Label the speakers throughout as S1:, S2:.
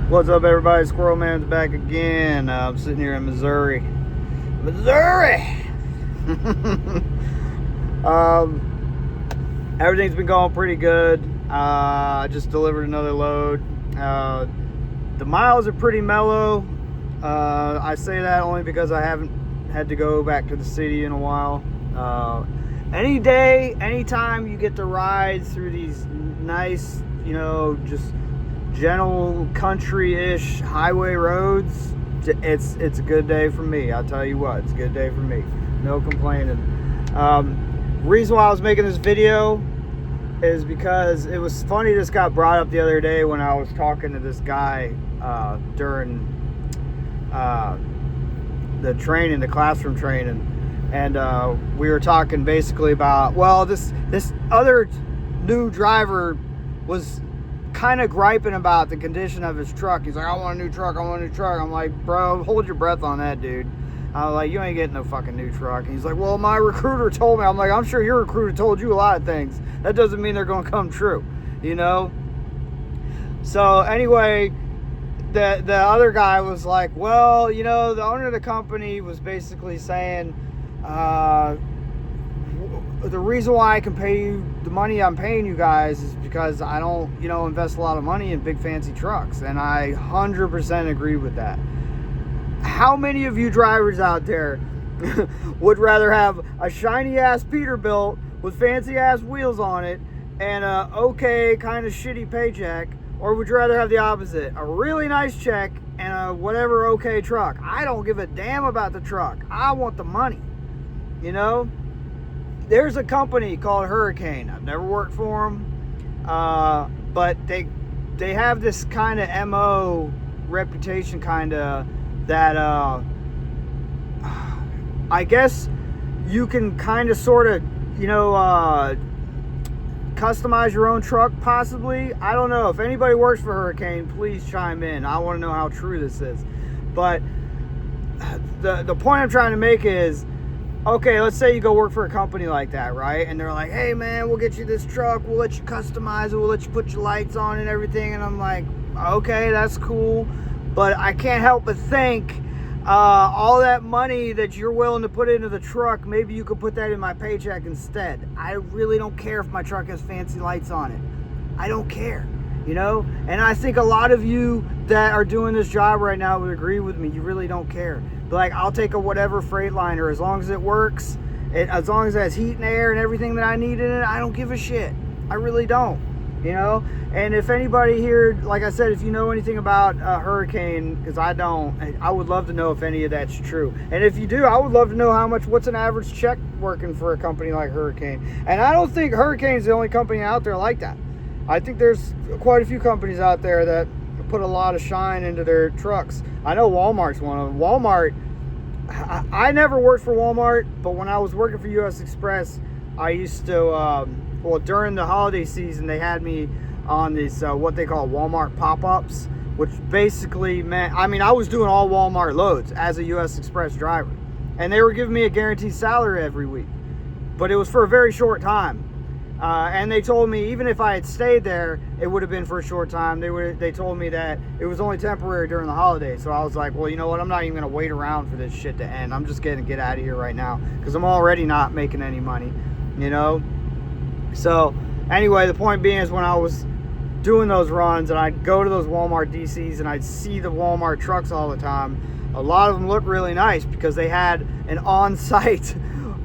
S1: What's up, everybody? Squirrel Man's back again. I'm sitting here in Missouri. Everything's been going pretty good. I just delivered another load. The miles are pretty mellow. I say that only because I haven't had to go back to the city in a while. Any day, anytime you get to ride through these nice, just gentle country-ish highway roads, it's a good day for me. I'll tell you what, it's a good day for me. No complaining. Reason why I was making this video is because it was funny. This got brought up the other day when I was talking to this guy during the classroom training, and we were talking basically about, well, this other new driver was kind of griping about the condition of his truck. He's like, I want a new truck. I'm like, bro, hold your breath on that, dude. I was like, you ain't getting no fucking new truck. And he's like, well, my recruiter told me. I'm like, I'm sure your recruiter told you a lot of things. That doesn't mean they're going to come true, So anyway, the other guy was like, well, the owner of the company was basically saying, the reason why I can pay you the money I'm paying you guys is because I don't, invest a lot of money in big fancy trucks. And I 100% agree with that. How many of you drivers out there would rather have a shiny ass Peterbilt with fancy ass wheels on it and a okay kind of shitty paycheck, or would you rather have the opposite, a really nice check and a whatever okay truck? I don't give a damn about the truck. I want the money. There's a company called Hurricane. I've never worked for them, but they have this kind of MO reputation, kind of, that I guess you can kind of sort of customize your own truck, possibly. I don't know. If anybody works for Hurricane, please chime in. I want to know how true this is. But the point I'm trying to make is, okay, let's say you go work for a company like that, right? And they're like, hey, man, we'll get you this truck. We'll let you customize it. We'll let you put your lights on and everything. And I'm like, okay, that's cool. But I can't help but think all that money that you're willing to put into the truck, maybe you could put that in my paycheck instead. I really don't care if my truck has fancy lights on it. I don't care, And I think a lot of you that are doing this job right now would agree with me. You really don't care. But like, I'll take a whatever Freightliner as long as it works. As long as it has heat and air and everything that I need in it, I don't give a shit. I really don't, And if anybody here, like I said, if you know anything about Hurricane, because I don't, I would love to know if any of that's true. And if you do, I would love to know what's an average check working for a company like Hurricane. And I don't think Hurricane's the only company out there like that. I think there's quite a few companies out there that put a lot of shine into their trucks. I know Walmart's one of them. Walmart, I never worked for Walmart, but when I was working for US Express, I used to, during the holiday season, they had me on these, what they call Walmart pop-ups, which basically meant, I was doing all Walmart loads as a US Express driver. And they were giving me a guaranteed salary every week. But it was for a very short time. And they told me even if I had stayed there, it would have been for a short time. They told me that it was only temporary during the holidays. So I was like, well, you know what? I'm not even going to wait around for this shit to end. I'm just going to get out of here right now because I'm already not making any money, So anyway, the point being is when I was doing those runs and I'd go to those Walmart DCs and I'd see the Walmart trucks all the time, a lot of them looked really nice because they had an on-site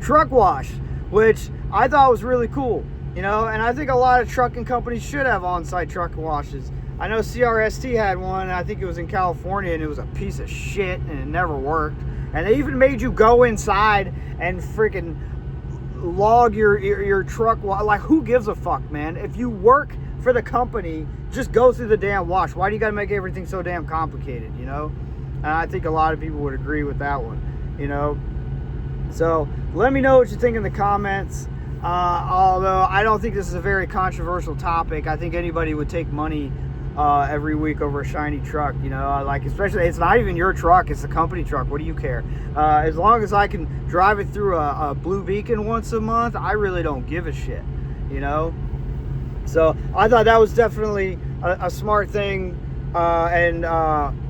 S1: truck wash, which I thought was really cool. And I think a lot of trucking companies should have on-site truck washes. I know CRST had one, and I think it was in California, and it was a piece of shit, and it never worked. And they even made you go inside and freaking log your truck. Like, who gives a fuck, man? If you work for the company, just go through the damn wash. Why do you got to make everything so damn complicated, And I think a lot of people would agree with that one, So let me know what you think in the comments. Although I don't think this is a very controversial topic. I think anybody would take money every week over a shiny truck, like, especially, it's not even your truck, it's the company truck. What do you care? As long as I can drive it through a Blue Beacon once a month, I really don't give a shit, So I thought that was definitely a smart thing I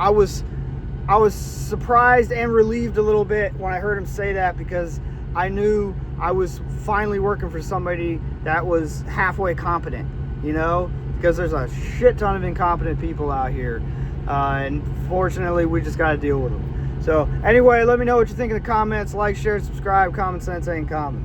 S1: was surprised and relieved a little bit when I heard him say that, because I knew I was finally working for somebody that was halfway competent, you know, because there's a shit ton of incompetent people out here, and fortunately we just got to deal with them. So anyway, let me know what you think in the comments. Like, share, subscribe. Common sense ain't common.